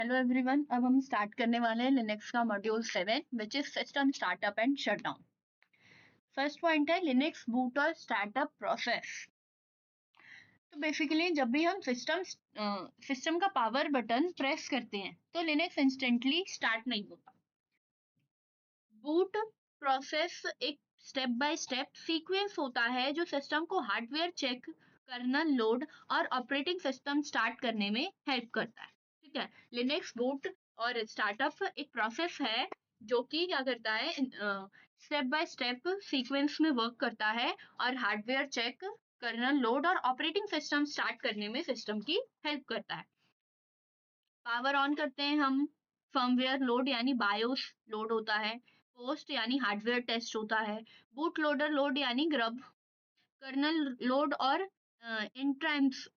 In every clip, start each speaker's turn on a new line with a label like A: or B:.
A: Hello everyone, अब हम start करने वाले हैं लिनक्स का module 7 which is system startup and shutdown. First point है लिनक्स बूट और स्टार्टअप प्रोसेस। तो बेसिकली जब भी हम सिस्टम का पावर बटन प्रेस करते हैं तो लिनक्स इंस्टेंटली स्टार्ट नहीं होता। बूट प्रोसेस एक स्टेप बाय स्टेप सीक्वेंस होता है जो सिस्टम को हार्डवेयर चेक, कर्नल लोड और ऑपरेटिंग सिस्टम स्टार्ट करने में हेल्प करता है। ठीक है, लिनक्स बूट और स्टार्टअप एक प्रोसेस है जो कि क्या करता है, स्टेप बाय स्टेप सीक्वेंस में वर्क करता है और हार्डवेयर चेक, कर्नल लोड और ऑपरेटिंग सिस्टम स्टार्ट करने में सिस्टम की हेल्प करता है। पावर ऑन करते हैं हम, फर्मवेयर लोड यानी बायोस लोड होता है, पोस्ट यानी हार्डवेयर टेस्ट होता है, बूट लोडर लोड यानी ग्रब, कर्नल लोड और इंट्राम्स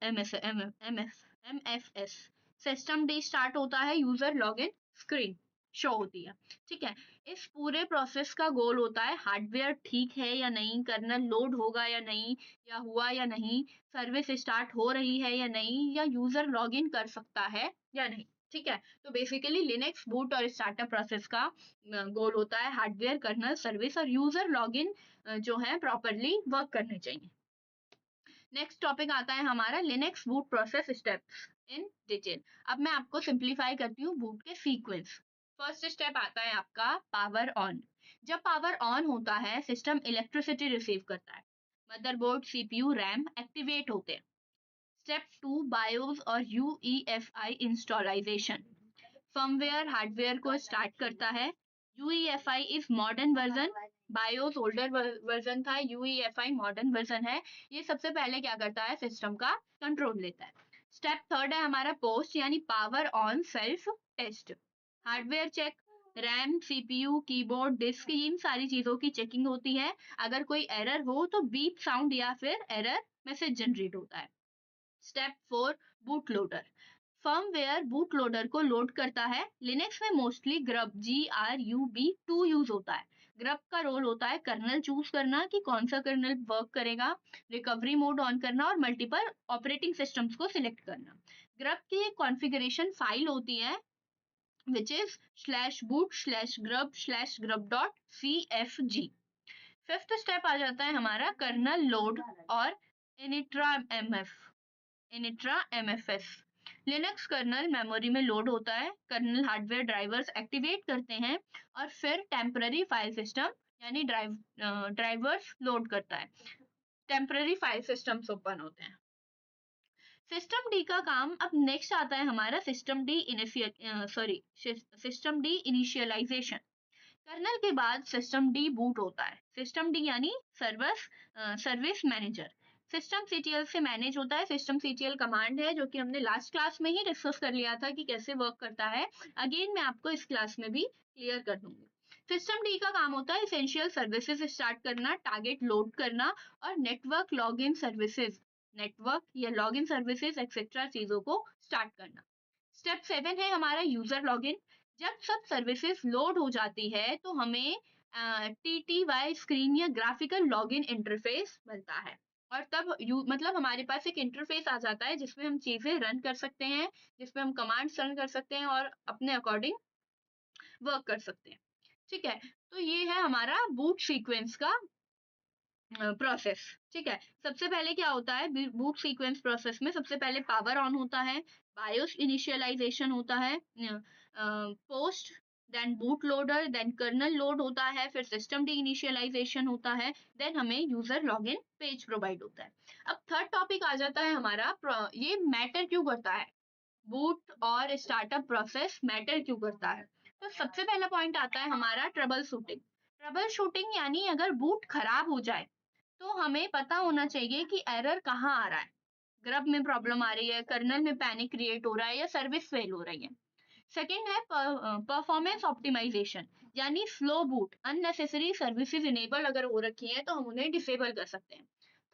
A: एमएफएस। सिस्टम डी स्टार्ट होता है, यूजर लॉगिन स्क्रीन शो होती है। ठीक है, इस पूरे प्रोसेस का गोल होता है हार्डवेयर ठीक है या नहीं, कर्नल लोड होगा या नहीं, या हुआ या नहीं, सर्विस स्टार्ट हो रही है या नहीं, या यूजर लॉगिन कर सकता है या नहीं। ठीक है, तो बेसिकली लिनक्स बूट और स्टार्टअप प्रोसेस का गोल होता है हार्डवेयर, कर्नल, सर्विस और यूजर लॉगिन जो है प्रॉपरली वर्क करने चाहिए। नेक्स्ट टॉपिक आता है हमारा Linux boot process steps in detail. अब मैं आपको सिंप्लीफाई करती हूँ बूट के सीक्वेंस। फर्स्ट स्टेप आता है आपका पावर ऑन। जब पावर ऑन होता है सिस्टम इलेक्ट्रिसिटी रिसीव करता है, मदरबोर्ड, सीपीयू, रैम एक्टिवेट होते हैं। स्टेप 2 बायोस और यूईएफआई इंस्टॉलाइजेशन। फर्मवेयर हार्डवेयर को स्टार्ट करता है। UEFI is modern version, BIOS older version था, यूईएफआई मॉडर्न वर्जन है। ये सबसे पहले क्या करता है, सिस्टम का कंट्रोल लेता है। स्टेप थर्ड है हमारा पोस्ट यानी power on self test. Hardware check, RAM, CPU, keyboard, disk, इन सारी चीजों की चेकिंग होती है। अगर कोई एरर हो तो बीप साउंड या फिर एरर मैसेज जनरेट होता है। Step 4 boot loader. Firmware boot loader को लोड करता है। लिनक्स में मोस्टली ग्रब GRUB2 यूज होता है। ग्रब का रोल होता है कर्नल चूज करना कि कौन सा कर्नल वर्क करेगा, रिकवरी मोड ऑन करना और मल्टीपल ऑपरेटिंग सिस्टम्स को सिलेक्ट करना। ग्रब की एक कॉन्फ़िगरेशन फाइल होती है which is /boot/grub/grub.cfg। Fifth step आ जाता है हमारा कर्नल लोड और initramfs. Linux kernel memory में लोड होता है, कर्नल हार्डवेयर ड्राइवर्स एक्टिवेट करते हैं और फिर टेम्पररी फाइल सिस्टम यानी ड्राइवर्स लोड करता है। टेम्पररी फाइल सिस्टम्स ओपन होते हैं। सिस्टम डी का काम, अब नेक्स्ट आता है हमारा सिस्टम डी इनिशियलाइजेशन। कर्नल के बाद सिस्टम डी बूट होता है। सिस्टम डी यानी सर्विस मैनेजर, सिस्टम सीटीएल से मैनेज होता है। सिस्टम सीटीएल कमांड है जो कि हमने लास्ट क्लास में ही डिस्कस कर लिया था कि कैसे वर्क करता है। अगेन मैं आपको इस क्लास में भी क्लियर कर दूंगी। सिस्टम डी का काम होता है एसेंशियल सर्विसेज स्टार्ट करना, टारगेट लोड करना और नेटवर्क लॉगिन सर्विसेज, नेटवर्क या लॉगिन सर्विसेज एक्सेट्रा चीजों को स्टार्ट करना। स्टेप 7 है हमारा यूजर लॉगिन। जब सब सर्विसेज लोड हो जाती है तो हमें TTY स्क्रीन या ग्राफिकल लॉगिन इंटरफेस मिलता है और तब मतलब हमारे पास एक इंटरफेस आ जाता है जिसमें हम चीजें रन कर सकते हैं, जिसमें हम कमांड्स रन कर सकते हैं और अपने अकॉर्डिंग वर्क कर सकते हैं। ठीक है, तो ये है हमारा बूट सीक्वेंस का प्रोसेस। ठीक है, सबसे पहले क्या होता है बूट सीक्वेंस प्रोसेस में, सबसे पहले पावर ऑन होता है, बायोस इनिशियलाइजेशन होता है, POST, then boot loader, then kernel load होता है, फिर सिस्टम डी इनिशियलाइजेशन होता है, देन हमें यूजर लॉगिन पेज प्रोवाइड होता है। अब थर्ड टॉपिक आ जाता है हमारा, ये मैटर क्यों करता है, बूट और स्टार्टअप प्रोसेस मैटर क्यों करता है। तो सबसे पहला पॉइंट आता है हमारा ट्रबल शूटिंग। ट्रबल शूटिंग यानी अगर बूट खराब हो जाए तो हमें पता होना चाहिए कि एरर कहाँ आ रहा है। ग्रब में प्रॉब्लम आ रही है, कर्नल में पैनिक क्रिएट हो रहा है या सर्विस फेल हो रही है। सेकेंड है परफॉर्मेंस ऑप्टिमाइजेशन, यानी slow boot, unnecessary services enable अगर हो रखी है तो हम उन्हें डिसेबल कर सकते हैं।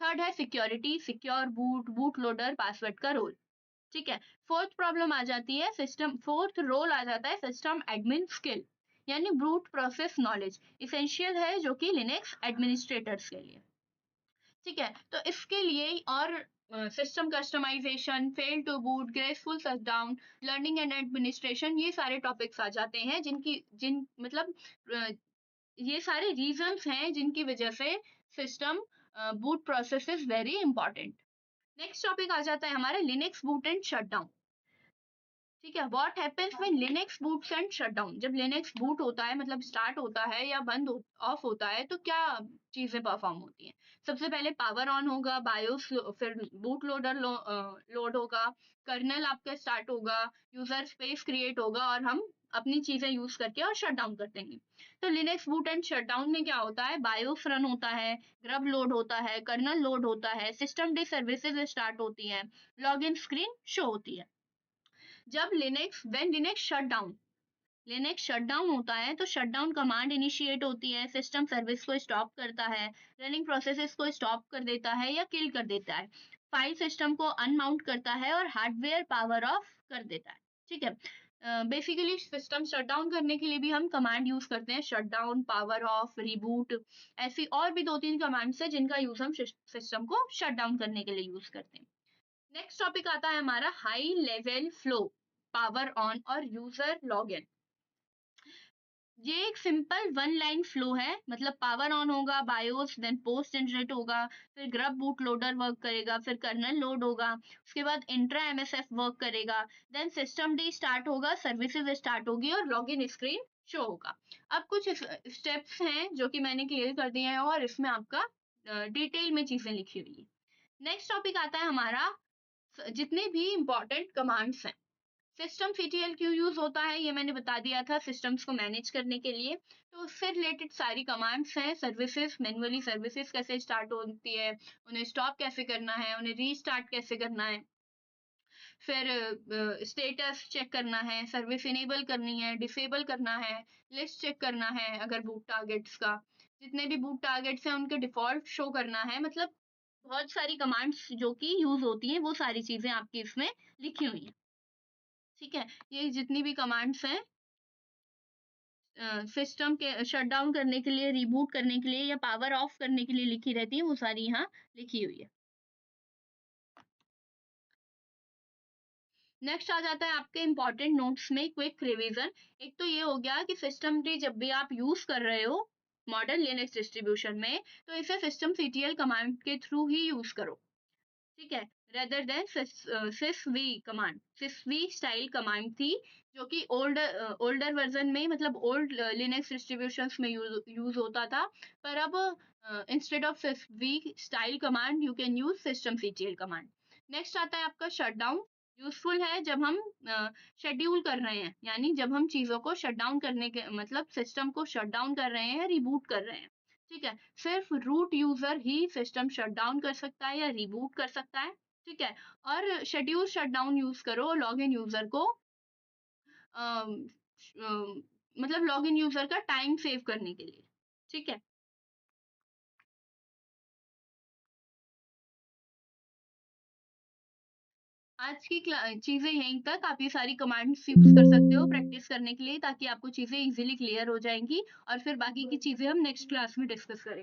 A: थर्ड है security, secure boot, boot loader, password का रोल। ठीक है, फोर्थ प्रॉब्लम आ जाती है सिस्टम, फोर्थ रोल आ जाता है सिस्टम एडमिन स्किल, यानी ब्रूट प्रोसेस नॉलेज, इसेंशियल है जो कि लिनक्स एडमिनिस्ट्रेटर्स के लिए। ठीक है, तो इसके लिए और system customisation, fail to boot, graceful shutdown, learning and administration, ये सारे टॉपिक्स आ जाते हैं जिन मतलब अ, ये सारे रीजंस हैं जिनकी वजह से system boot process is very important. Next topic आ जाता है हमारा लिनक्स बूट एंड शटडाउन। ठीक है, what happens when Linux boots and shutdown. जब लिनक्स बूट होता है मतलब स्टार्ट होता है या बंद ऑफ होता है तो क्या चीजें परफॉर्म होती हैं। सबसे पहले पावर ऑन होगा, बायोस फिर बूट लोडर लोड होगा, कर्नल आपका स्टार्ट होगा, यूजर स्पेस क्रिएट होगा और हम अपनी चीजें यूज करके और शट डाउन कर देंगे। तो लिनक्स बूट एंड शटडाउन में क्या होता है, बायोस रन होता है, ग्रब लोड होता है, कर्नल लोड होता है, सिस्टम डे सर्विसेज स्टार्ट होती है, लॉगिन स्क्रीन शो होती है। जब लिनक्स शट डाउन होता है तो शट डाउन कमांड इनिशिएट होती है, सिस्टम सर्विस को स्टॉप करता है, रनिंग प्रोसेसेस को स्टॉप कर देता है या किल कर देता है, फाइल सिस्टम को अनमाउंट करता है और हार्डवेयर पावर ऑफ कर देता है। ठीक है, बेसिकली सिस्टम शट डाउन करने के लिए भी हम कमांड यूज करते हैं, shut down, power of, reboot, ऐसी और भी 2-3 कमांड्स है जिनका यूज हम सिस्टम को शट डाउन करने के लिए यूज करते हैं। नेक्स्ट टॉपिक आता है हमारा high level flow, power on और यूजर लॉगिन। ये एक सिंपल वन लाइन फ्लो है, मतलब पावर ऑन होगा, बायोस देन पोस्ट जनरेट होगा, फिर ग्रब बूट लोडर वर्क करेगा, फिर कर्नल लोड होगा, उसके बाद इंट्रा एमएसएफ वर्क करेगा, देन सिस्टम डी स्टार्ट होगा, सर्विसेज स्टार्ट होगी और लॉगिन स्क्रीन शो होगा। अब कुछ स्टेप्स हैं जो कि मैंने क्लियर कर दिए हैं और इसमें आपका डिटेल में चीजें लिखी हुई है। नेक्स्ट टॉपिक आता है हमारा जितने भी इंपॉर्टेंट कमांड्स हैं। सिस्टम सीटीएल क्यों यूज होता है ये मैंने बता दिया था, सिस्टम्स को मैनेज करने के लिए। तो उससे रिलेटेड सारी कमांड्स हैं, सर्विसेज, मैनुअली सर्विसेज कैसे स्टार्ट होती है, उन्हें स्टॉप कैसे करना है, उन्हें रीस्टार्ट कैसे करना है, फिर स्टेटस चेक करना है, सर्विस इनेबल करनी है, डिसेबल करना है, लिस्ट चेक करना है, अगर बूट टारगेट्स का जितने भी बूट टारगेट्स हैं उनके डिफॉल्ट शो करना है, मतलब बहुत सारी कमांड्स जो कि यूज होती हैं वो सारी चीजें आपकी इसमें लिखी हुई हैं। ठीक है, ये जितनी भी कमांड्स हैं सिस्टम के शट डाउन करने के लिए, रिबूट करने के लिए या पावर ऑफ करने के लिए लिखी रहती है, वो सारी यहाँ लिखी हुई है। नेक्स्ट आ जाता है आपके इंपॉर्टेंट नोट्स में क्विक रिवीजन। एक तो ये हो गया कि सिस्टम ट्री जब भी आप यूज कर रहे हो मॉडर्न लिनक्स डिस्ट्रीब्यूशन में तो इसे सिस्टम सीटीएल कमांड के थ्रू ही यूज करो। ठीक है, rather than sysv command. sysv style command थी जो कि ओल्डर वर्जन में मतलब ओल्ड लिनक्स डिस्ट्रीब्यूशंस में यूज होता था, पर अब instead of sysv style command you can use system CTL command. Next आता है आपका शटडाउन। यूजफुल है जब हम शेड्यूल कर रहे हैं, यानी जब हम चीजों को शट डाउन करने के मतलब सिस्टम को शट डाउन कर रहे हैं, रिबूट कर रहे हैं। ठीक है, सिर्फ रूट यूजर ही सिस्टम शट डाउन कर सकता है या रिबूट कर सकता है। ठीक है, और शेड्यूल शट डाउन यूज करो लॉगिन यूजर को अम, मतलब लॉगिन यूजर का टाइम सेव करने के लिए। ठीक है, आज की चीजें यहीं तक, आप ये सारी कमांड्स यूज कर सकते हो प्रैक्टिस करने के लिए ताकि आपको चीजें इजीली क्लियर हो जाएंगी और फिर बाकी की चीजें हम नेक्स्ट क्लास में डिस्कस करेंगे।